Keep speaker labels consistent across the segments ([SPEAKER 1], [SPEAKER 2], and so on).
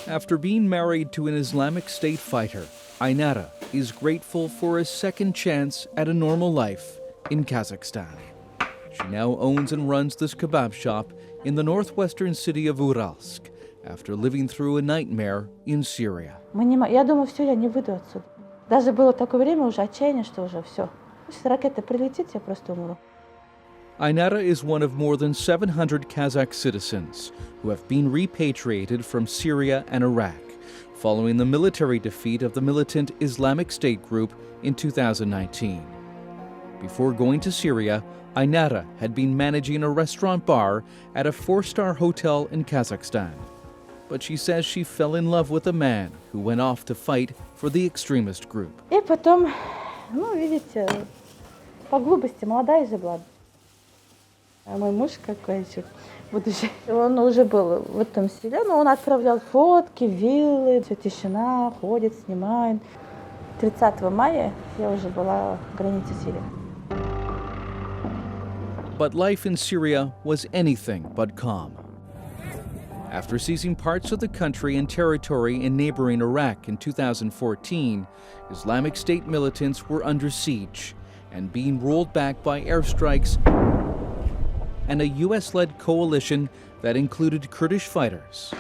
[SPEAKER 1] After being married to an Islamic State fighter, Ainara is grateful for a second chance at a normal life in Kazakhstan. She now owns and runs this kebab shop in the northwestern city of Uralsk after living through a nightmare in Syria.
[SPEAKER 2] Я думаю, все, я не выйду отсюда. Даже было такое время уже отчаяние, что уже все. Если ракета прилетит, я просто умру.
[SPEAKER 1] Ainara is one of more than 700 Kazakh citizens who have been repatriated from Syria and Iraq following the military defeat of the militant Islamic State group in 2019. Before going to Syria, Ainara had been managing a restaurant bar at a 4-star hotel in Kazakhstan. But she says she fell in love with a man who went off to fight for the extremist group.
[SPEAKER 2] И потом, видите, по глупости, молодая же была. А мой муж какой-то будущий, он уже был в этом селе, но он отправлял фотки, виллы, все тишина, ходит, снимает. 30 мая я уже была в границе Сирии.
[SPEAKER 1] But life in Syria was anything but calm. After seizing parts of the country and territory in neighboring Iraq in 2014, Islamic State militants were under siege and being rolled back by airstrikes and a US-led coalition that included Kurdish fighters.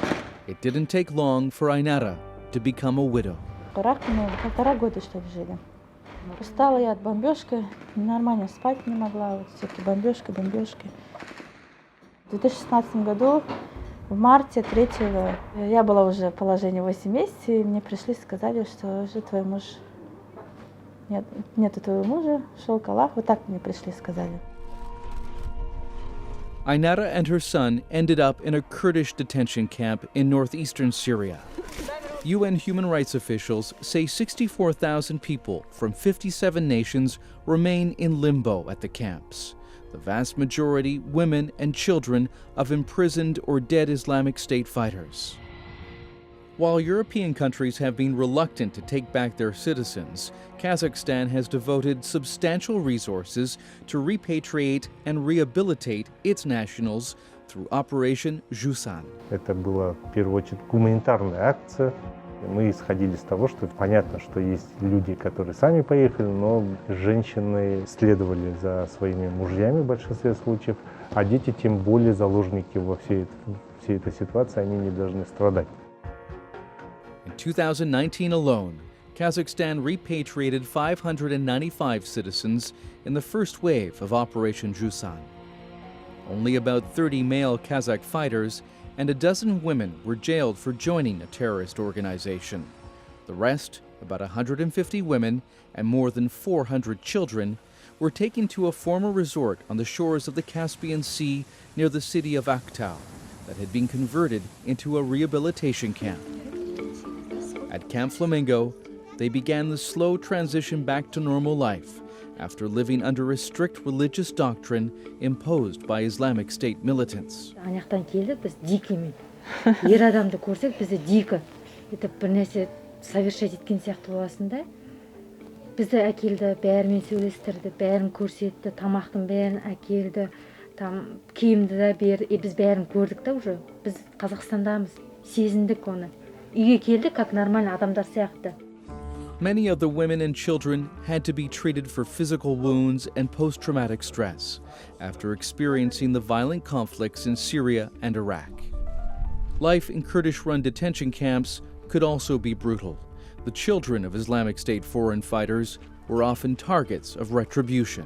[SPEAKER 1] It didn't take long for Ainara to become a widow.
[SPEAKER 2] Ирак мы 1,5 года, чтобы жили. Устала я от бомбежки, нормально спать не могла, вот всякие бомбежки. В 2016 году, в марте 3-го, я была уже в положении 8 месяцев, и мне пришли и сказали, что уже твой муж... Нету твоего мужа, шел к Аллаху, вот так мне пришли и сказали.
[SPEAKER 1] Ainara and her son ended up in a Kurdish detention camp in northeastern Syria. UN human rights officials say 64,000 people from 57 nations remain in limbo at the camps, the vast majority women and children of imprisoned or dead Islamic State fighters. While European countries have been reluctant to take back their citizens, Kazakhstan has devoted substantial resources to repatriate and rehabilitate its nationals through Operation Jusan.
[SPEAKER 3] Это была, в первую очередь, гуманитарная акция. Мы исходили из того, что понятно, что есть люди, которые сами поехали, но женщины следовали за своими мужьями в большинстве случаев, а дети тем более заложники во всей этой ситуации, они не должны страдать.
[SPEAKER 1] In 2019 alone, Kazakhstan repatriated 595 citizens in the first wave of Operation Jusan. Only about 30 male Kazakh fighters and a dozen women were jailed for joining a terrorist organization. The rest, about 150 women and more than 400 children, were taken to a former resort on the shores of the Caspian Sea near the city of Aktau that had been converted into a rehabilitation camp. At Camp Flamingo, they began the slow transition back to normal life after living under a strict religious doctrine imposed by Islamic State militants.
[SPEAKER 4] Аяқтан келдік біз дикими. Ер адамды көрсек бізді дикі. Етіп бір нәрсе совершать еткен сияқты боласың да. Бізді әкелді, бәрімен сөйлестірді, бәрін көрсетті, тамақтың бәрін әкелді, киімді де берді. Біз бәрін көрдік та уже. Біз Қазақстандамыз, сезіндік оны. Үйге келдік, как нормальный адамдар сияқты.
[SPEAKER 1] Many of the women and children had to be treated for physical wounds and post-traumatic stress after experiencing the violent conflicts in Syria and Iraq. Life in Kurdish-run detention camps could also be brutal. The children of Islamic State foreign fighters were often targets of retribution.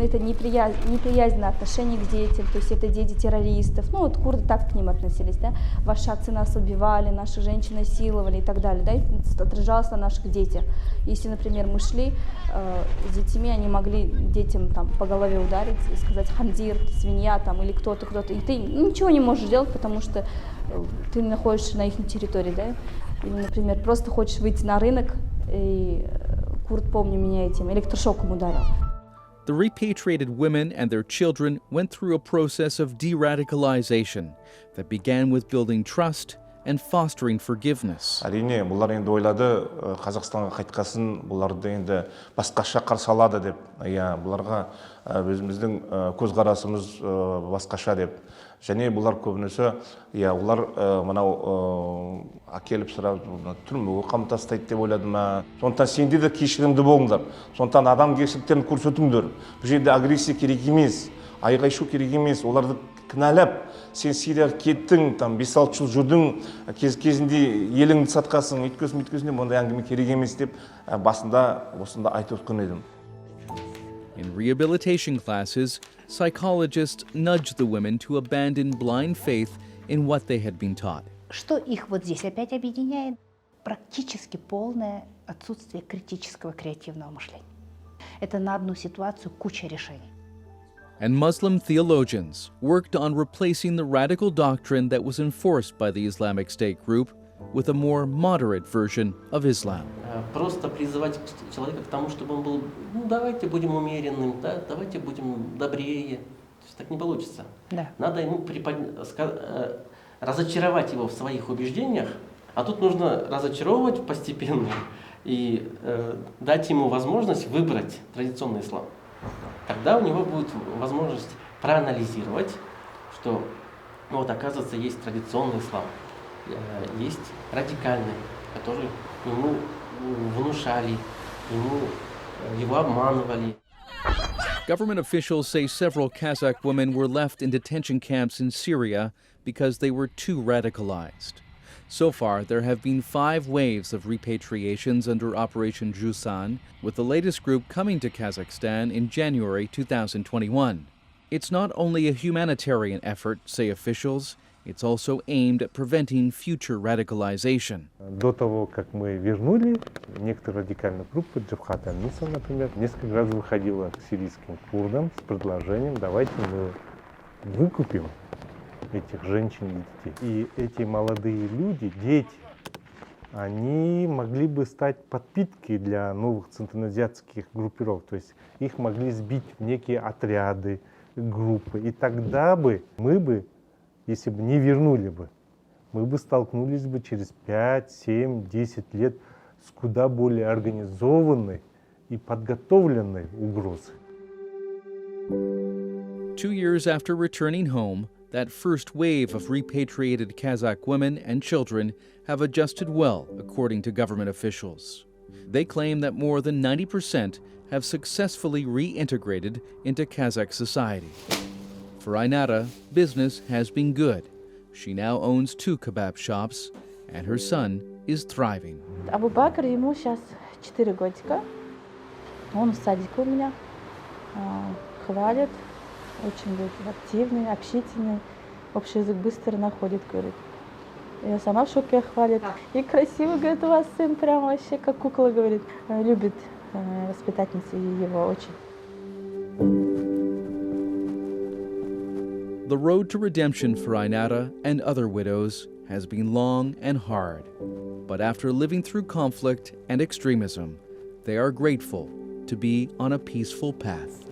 [SPEAKER 5] Это неприязненное отношение к детям, то есть это дети террористов. Ну вот курды так к ним относились, да. Ваши отцы нас убивали, наши женщины насиловали и так далее, да. Это отражалось на наших детях. Если, например, мы шли с детьми, они могли детям там по голове ударить и сказать ханзир, свинья там или кто-то, и ты ничего не можешь делать, потому что ты находишься на их территории, да. Или, например, просто хочешь выйти на рынок и курд, помню, меня этим электрошоком ударил.
[SPEAKER 1] The repatriated women and their children went through a process of de-radicalization that began with building trust and fostering forgiveness.
[SPEAKER 6] Әрине, бұлар енді ойлады, Қазақстанға қайтқасын, бұларды енді басқаша қарсы алады деп. Бұларға өзіміздің көзқарасымыз басқаша деп. және бұлар көбінесе олар мынау әкеліп сұрап түрмеге қамтастайды деп ойлады ма. Сондықтан сенде де кешірімді болыңдар. Сондықтан адамгершіліктерін көрсетіңдер. Бұл жерде агрессия керек емес, айғай-шу керек емес. Оларды кінәлап, сен Сирияға кеттің, 5-6 жыл жүрдің, кезінде еліңді сатқансың, өйткесін деп ондай әңгіме керек емес деп басында осында айтып өткен едім.
[SPEAKER 1] In rehabilitation classes, psychologists nudged the women to abandon blind faith in what they had been taught.
[SPEAKER 7] Что их вот здесь опять объединяет? Практически полное отсутствие критического креативного мышления. Это на одну ситуацию куча решений.
[SPEAKER 1] And Muslim theologians worked on replacing the radical doctrine that was enforced by the Islamic State group with a more moderate version of Islam.
[SPEAKER 8] Просто призывать человека к тому, чтобы он был, давайте будем умеренным, да, давайте будем добрее. То есть так не получится.
[SPEAKER 7] Да.
[SPEAKER 8] Надо ему разочаровать его в своих убеждениях, а тут нужно разочаровывать постепенно и дать ему возможность выбрать традиционный ислам. Тогда у него будет возможность проанализировать, что оказывается, есть традиционный ислам, есть радикальный, который ему внушали, его обманывали.
[SPEAKER 1] Government officials say several Kazakh women were left in detention camps in Syria because they were too radicalized. So far, there have been 5 waves of repatriations under Operation Jusan, with the latest group coming to Kazakhstan in January 2021. It's not only a humanitarian effort, say officials, it's also aimed at preventing future radicalization.
[SPEAKER 3] До того, как мы вернули, некоторые радикальные группы, Джабхат аль-Ниса, например, несколько раз выходила к сирийским курдам с предложением: давайте мы выкупим этих женщин и детей. И эти молодые люди, дети, они могли бы стать подпиткой для новых центральноазиатских группировок. То есть их могли сбить в некие отряды, группы. И тогда бы мы бы, если бы не вернули бы, мы бы столкнулись бы через 5, 7, 10 лет с куда более организованной и подготовленной угрозой.
[SPEAKER 1] 2 years after returning home, that first wave of repatriated Kazakh women and children have adjusted well, according to government officials. They claim that more than 90% have successfully reintegrated into Kazakh society. For Ainara, business has been good. She now owns 2 kebab shops, and her son is thriving.
[SPEAKER 2] Абу Бакр, ему сейчас 4 годика. Он в садике у меня. Хвалит. Очень говорит, активный, общительный. Общий язык быстро находит, говорит. Я сама в шоке, хвалит. И красивый, говорит, у вас сын прям вообще как кукла, говорит. Любит воспитательница его очень.
[SPEAKER 1] The road to redemption for Ainara and other widows has been long and hard. But after living through conflict and extremism, they are grateful to be on a peaceful path.